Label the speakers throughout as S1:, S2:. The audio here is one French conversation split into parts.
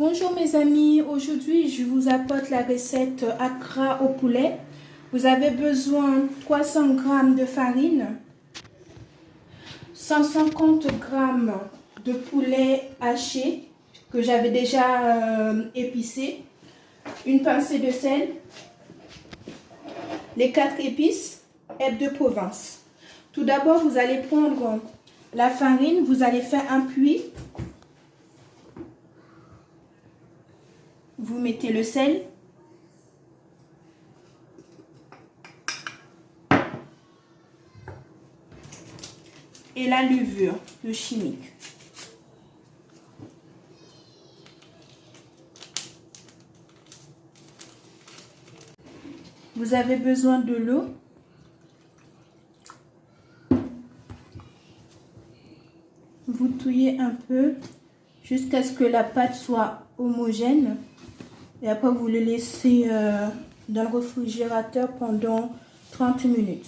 S1: Bonjour mes amis, aujourd'hui je vous apporte la recette Accra au poulet. Vous avez besoin de 300 g de farine, 150 g de poulet haché que j'avais déjà épicé, une pincée de sel, les 4 épices, herbes de Provence. Tout d'abord vous allez prendre la farine, vous allez faire un puits. Vous mettez le sel, et la levure, le chimique. Vous avez besoin de l'eau. Vous touillez un peu jusqu'à ce que la pâte soit homogène. Et après, vous le laissez dans le réfrigérateur pendant 30 minutes.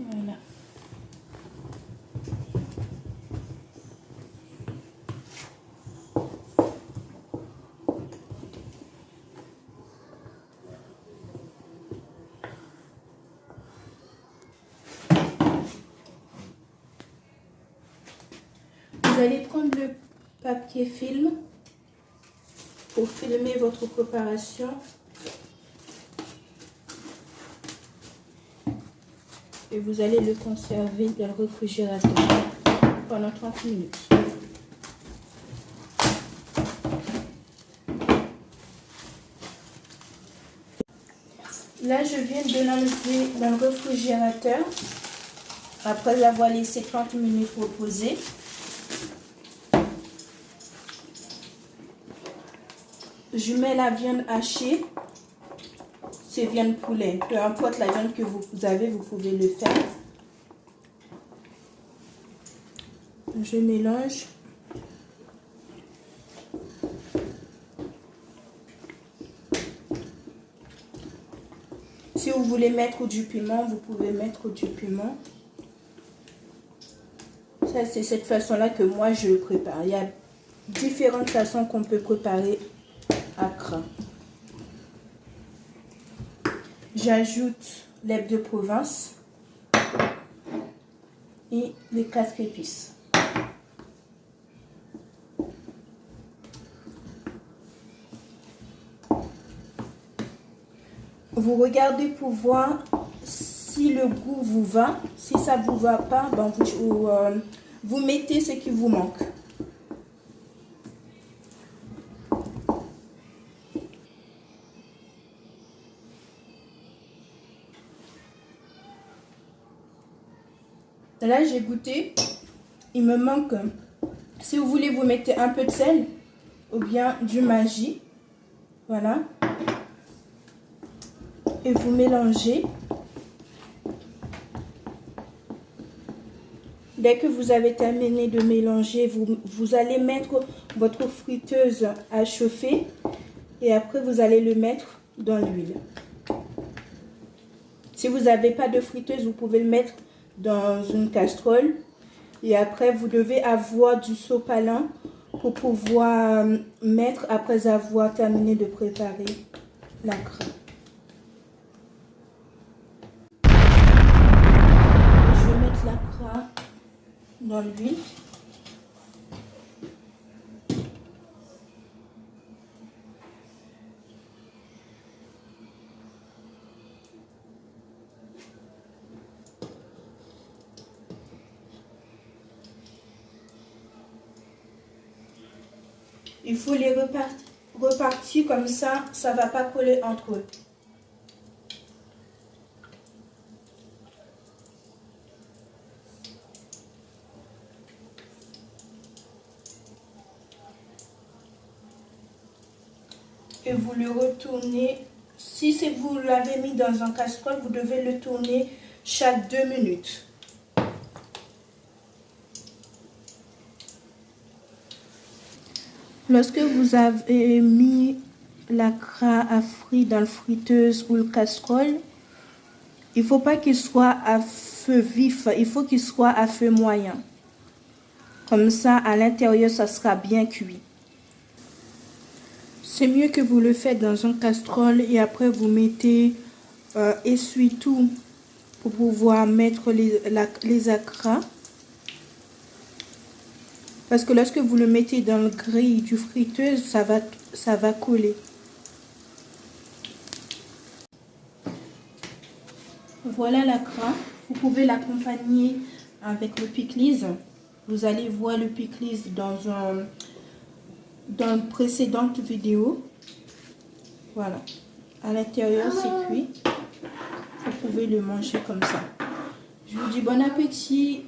S1: Voilà. Vous allez prendre le papier film pour filmer votre préparation. Et vous allez le conserver dans le réfrigérateur pendant 30 minutes. Là, je viens de l'enlever dans le réfrigérateur après l'avoir laissé 30 minutes reposer. Je mets la viande hachée. C'est viande poulet. Peu importe la viande que vous avez, vous pouvez le faire. Je mélange. Si vous voulez mettre du piment, vous pouvez mettre du piment. Ça, c'est cette façon-là que moi je le prépare. Il y a différentes façons qu'on peut préparer Accra. J'ajoute l'herbe de Provence et les 4 épices. Vous regardez pour voir si le goût vous va. Si ça ne vous va pas, ben vous mettez ce qui vous manque. Là, j'ai goûté. Il me manque, si vous voulez, vous mettez un peu de sel ou bien du Maggi. Voilà. Et vous mélangez. Dès que vous avez terminé de mélanger, vous allez mettre votre friteuse à chauffer. Et après, vous allez le mettre dans l'huile. Si vous n'avez pas de friteuse, vous pouvez le mettre dans une casserole. Et après, vous devez avoir du sopalin pour pouvoir mettre après avoir terminé de préparer l'Accra. Je vais mettre l'Accra dans l'huile. Il faut les repartir comme ça ne va pas coller entre eux. et vous le retournez. Si vous l'avez mis dans un casserole, vous devez le tourner chaque 2 minutes. Lorsque vous avez mis la crâne à frire dans la friteuse ou le casserole, il ne faut pas qu'il soit à feu vif, il faut qu'il soit à feu moyen. Comme ça, à l'intérieur, ça sera bien cuit. C'est mieux que vous le faites dans une casserole et après vous mettez essuie-tout pour pouvoir mettre les acras. Parce que lorsque vous le mettez dans le grille du friteuse, ça va coller. Voilà l'acra. Vous pouvez l'accompagner avec le pickles. Vous allez voir le pickles dans une précédente vidéo. Voilà. À l'intérieur, c'est cuit. Vous pouvez le manger comme ça. Je vous dis bon appétit.